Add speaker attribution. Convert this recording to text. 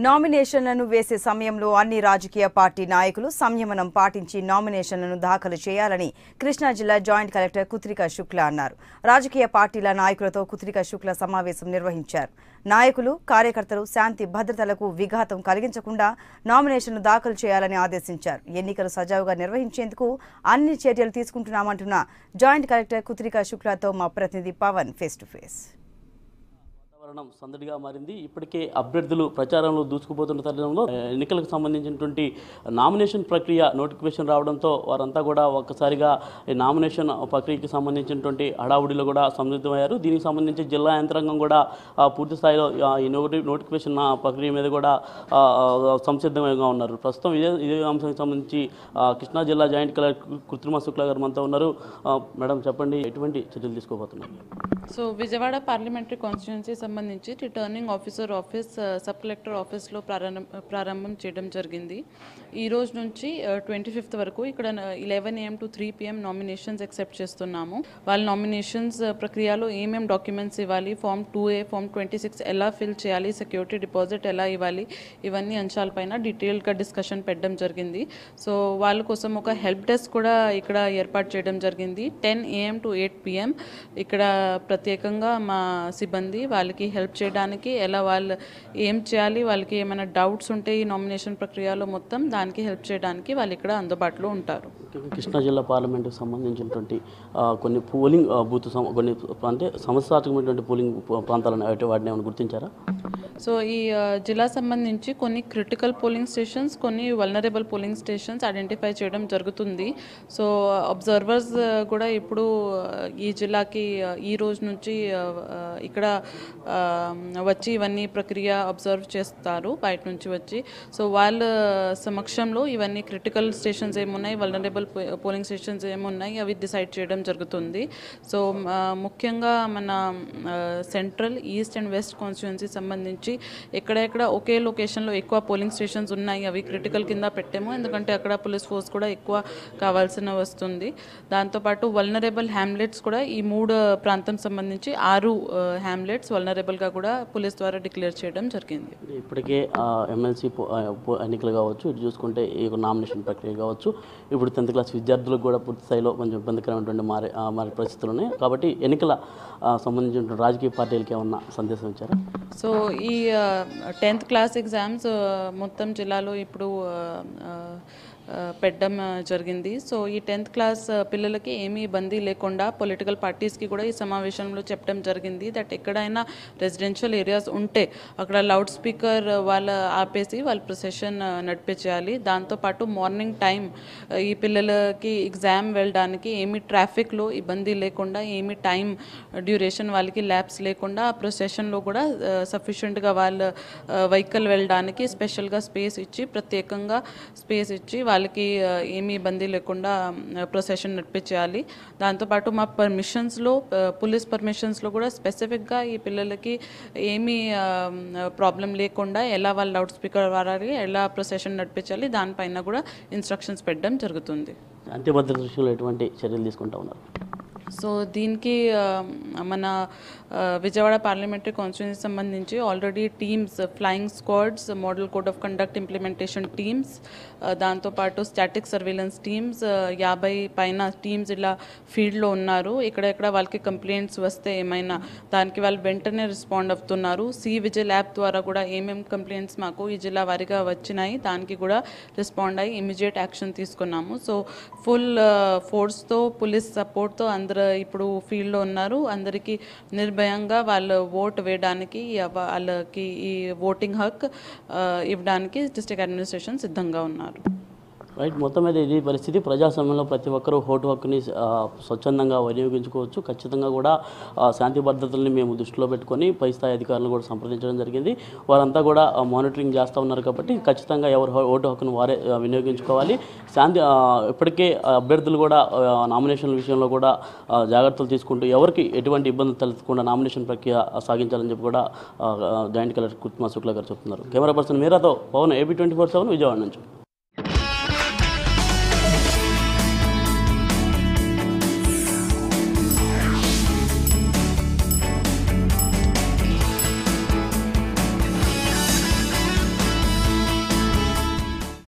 Speaker 1: నామినేషన్లను వేసే సమయంలో అన్ని రాజకీయ పార్టీ నాయకులు సంయమనం పాటించి నామినేషన్లను దాఖలు చేయాలని కృష్ణా జిల్లా జాయింట్ కలెక్టర్ కుత్రిక శుక్లా అన్నారు. రాజకీయ పార్టీల నాయకులతో కుత్రిక శుక్లా సమావేశం నిర్వహించారు. నాయకులు, కార్యకర్తలు శాంతి భద్రతలకు విఘాతం కలిగించకుండా నామినేషన్లు దాఖలు చేయాలని ఆదేశించారు. ఎన్నికలు సజావుగా నిర్వహించేందుకు అన్ని చర్యలు తీసుకుంటున్నామంటున్న జాయింట్ కలెక్టర్ కుత్రిక శుక్లాతో మా ప్రతినిధి పవన్ ఫేస్ టు ఫేస్.
Speaker 2: సందడిగా మారింది. ఇప్పటికే అభ్యర్థులు ప్రచారంలో దూసుకుపోతున్న తరుణంలో ఎన్నికలకు సంబంధించినటువంటి నామినేషన్ ప్రక్రియ నోటిఫికేషన్ రావడంతో వారంతా కూడా ఒక్కసారిగా నామినేషన్ ప్రక్రియకి సంబంధించినటువంటి హడావుడిలో కూడా సంసిద్ధమయ్యారు. దీనికి సంబంధించి జిల్లా యంత్రాంగం కూడా పూర్తి స్థాయిలో ఈ నోటిఫికేషన్ ప్రక్రియ మీద కూడా సంసిద్ధంగా ఉన్నారు. ప్రస్తుతం ఇదే అంశానికి సంబంధించి కృష్ణా జిల్లా జాయింట్ కలెక్టర్ కుత్రిక శుక్లా గారు మనతో ఉన్నారు. మేడం, చెప్పండి, ఎటువంటి చర్యలు తీసుకోబోతున్నారు?
Speaker 3: సో విజయవాడ పార్లమెంటరీ కాన్స్టిట్యుయెన్సీ సంబంధించి returning officer office, sub collector ఆఫీస్లో ప్రారంభం చేయడం జరిగింది. ఈ రోజు నుంచి 25th వరకు ఇక్కడ 11 AM to 3 PM nominations accept చేస్తున్నాము. వాళ్ళ నామినేషన్స్ ప్రక్రియలో ఏమేమి డాక్యుమెంట్స్ ఇవ్వాలి, ఫామ్ 2A, ఫామ్ 26 ఎలా ఫిల్ చేయాలి, సెక్యూరిటీ డిపాజిట్ ఎలా ఇవ్వాలి, ఇవన్నీ అంశాలపైన డీటెయిల్గా డిస్కషన్ పెట్టడం జరిగింది. సో వాళ్ళ కోసం ఒక హెల్ప్ డెస్క్ కూడా ఇక్కడ ఏర్పాటు చేయడం జరిగింది. 10 AM to 8 PM ఇక్కడ ప్రత్యేకంగా మా సిబ్బంది వాళ్ళకి హెల్ప్ చేయడానికి, ఎలా వాళ్ళు ఏం చేయాలి, వాళ్ళకి ఏమైనా డౌట్స్ ఉంటే ఈ నామినేషన్ ప్రక్రియలో మొత్తం దానికి హెల్ప్ చేయడానికి వాళ్ళు ఇక్కడ అందుబాటులో ఉంటారు.
Speaker 2: కృష్ణా జిల్లా పార్లమెంటుకు సంబంధించినటువంటి కొన్ని పోలింగ్ బూత్ కొన్ని అంటే సమస్యాత్మకమైనటువంటి పోలింగ్ ప్రాంతాలను వాటిని ఏమైనా గుర్తించారా?
Speaker 3: సో ఈ జిల్లా సంబంధించి కొన్ని క్రిటికల్ పోలింగ్ స్టేషన్స్, కొన్ని వల్నరబుల్ పోలింగ్ స్టేషన్స్ ఐడెంటిఫై చేయడం జరుగుతుంది. సో అబ్జర్వర్స్ కూడా ఇప్పుడు ఈ జిల్లాకి ఈ రోజు నుంచి ఇక్కడ వచ్చి ఇవన్నీ ప్రక్రియ అబ్జర్వ్ చేస్తారు బయట నుంచి వచ్చి. సో వాళ్ళ సమక్షంలో ఇవన్నీ క్రిటికల్ స్టేషన్స్ ఏమున్నాయి, వల్నరబుల్ పోలింగ్ స్టేషన్స్ ఏమున్నాయి అవి డిసైడ్ చేయడం జరుగుతుంది. సో ముఖ్యంగా మన central, east and west constituency సంబంధించి ఎక్కడెక్కడ ఒకే లొకేషన్లో ఎక్కువ పోలింగ్ స్టేషన్స్ ఉన్నాయి అవి క్రిటికల్ కింద పెట్టాము. ఎందుకంటే అక్కడ పోలీస్ ఫోర్స్ కూడా ఎక్కువ కావాల్సిన వస్తుంది. దాంతోపాటు వల్నరబుల్ హ్యామ్లెట్స్ కూడా ఈ 3 ప్రాంతం సంబంధించి 6 హ్యామ్లెట్స్ వల్నరబుల్గా కూడా పోలీస్ ద్వారా డిక్లేర్ చేయడం జరిగింది.
Speaker 2: ఇప్పటికే ఎమ్మెల్సీ ఎన్నికలు కావచ్చు, ఇది చూసుకుంటే ఈ నామినేషన్ ప్రక్రియ కావచ్చు, ఇప్పుడు 10th క్లాస్ విద్యార్థులకు కూడా పూర్తి స్థాయిలో కొంచెం ఇబ్బందికరమైనటువంటి మారే పరిస్థితులు ఉన్నాయి. కాబట్టి ఎన్నికల సంబంధించిన రాజకీయ పార్టీలకి ఏమన్నా సందేశం ఇచ్చారా?
Speaker 3: సో ఈ 10th క్లాస్ ఎగ్జామ్స్ మొత్తం జిల్లాలో ఇప్పుడు పెట్టడం జరిగింది. సో ఈ 10th క్లాస్ పిల్లలకి ఏమీ ఇబ్బంది లేకుండా పొలిటికల్ పార్టీస్కి కూడా ఈ సమావేశంలో చెప్పడం జరిగింది దట్ ఎక్కడైనా రెసిడెన్షియల్ ఏరియాస్ ఉంటే అక్కడ లౌడ్ స్పీకర్ ఆపేసి వాళ్ళ ప్రొసెషన్ నడిపించాలి. దాంతోపాటు మార్నింగ్ టైం ఈ పిల్లలకి ఎగ్జామ్ వెళ్ళడానికి ఏమీ ట్రాఫిక్లో ఇబ్బంది లేకుండా, ఏమీ టైం డ్యూరేషన్ వాళ్ళకి ల్యాబ్స్ లేకుండా ఆ ప్రొసెషన్లో కూడా సఫిషియెంట్గా వాళ్ళ వెహికల్ వెళ్ళడానికి స్పెషల్గా స్పేస్ ఇచ్చి, ప్రత్యేకంగా స్పేస్ ఇచ్చి వాళ్ళకి ఏమీ ఇబ్బంది లేకుండా ప్రొసెషన్ నడిపించాలి. దాంతోపాటు మా పర్మిషన్స్లో, పోలీస్ పర్మిషన్స్లో కూడా స్పెసిఫిక్గా ఈ పిల్లలకి ఏమీ ప్రాబ్లం లేకుండా ఎలా వాళ్ళ లౌడ్ స్పీకర్ వాడాలి, ఎలా ప్రొసెషన్ నడిపించాలి దానిపైన కూడా ఇన్స్ట్రక్షన్స్ పెట్టడం జరుగుతుంది.
Speaker 2: అంత్యభద్రత విషయంలో ఎటువంటి చర్యలు తీసుకుంటా ఉన్నారు?
Speaker 3: సో దీనికి మన విజయవాడ పార్లమెంటరీ కాన్స్టిట్యుయెన్సీ సంబంధించి already teams, flying squads, model code of conduct implementation teams, దాంతోపాటు స్టాటిక్ సర్వేలెన్స్ టీమ్స్ 50 పైన టీమ్స్ ఇలా ఫీల్డ్లో ఉన్నారు. ఎక్కడెక్కడ వాళ్ళకి కంప్లైంట్స్ వస్తే ఏమైనా దానికి వాళ్ళు వెంటనే రెస్పాండ్ అవుతున్నారు. విజిల్ యాప్ ద్వారా కూడా ఏమేమి కంప్లైంట్స్ మాకు ఈ జిల్లా వారీగా వచ్చినాయి దానికి కూడా రెస్పాండ్ అయ్యి ఇమీడియట్ యాక్షన్ తీసుకున్నాము. సో ఫుల్ ఫోర్స్తో, పోలీస్ సపోర్ట్తో అందరూ ఇప్పుడు ఫీల్డ్లో ఉన్నారు. అందరికీ నిర్భయంగా వాళ్ళు ఓట్ వేయడానికి, వాళ్ళకి ఈ ఓటింగ్ హక్ ఇవ్వడానికి డిస్ట్రిక్ట్ అడ్మినిస్ట్రేషన్ సిద్ధంగా ఉన్నారు.
Speaker 2: రైట్, మొత్తం మీద ఇది పరిస్థితి. ప్రజాస్వామ్యంలో ప్రతి ఒక్కరూ ఓటు హక్కుని స్వచ్ఛందంగా వినియోగించుకోవచ్చు. ఖచ్చితంగా కూడా శాంతి భద్రతల్ని మేము దృష్టిలో పెట్టుకొని పై స్థాయి అధికారులను కూడా సంప్రదించడం జరిగింది. వారంతా కూడా మానిటరింగ్ చేస్తూ ఉన్నారు. కాబట్టి ఖచ్చితంగా ఎవరు ఓటు హక్కును వారే వినియోగించుకోవాలి. ఇప్పటికే అభ్యర్థులు కూడా నామినేషన్ల విషయంలో కూడా జాగ్రత్తలు తీసుకుంటూ ఎవరికి ఎటువంటి ఇబ్బందులు తలెత్తకుండా నామినేషన్ ప్రక్రియ సాగించాలని చెప్పి కూడా జాయింట్ కలెక్టర్ కుత్రిక శుక్లా గారు చెప్తున్నారు. కెమెరా పర్సన్ మీరాతో పవన్, AP 24/7 విజయవాడ నుంచి.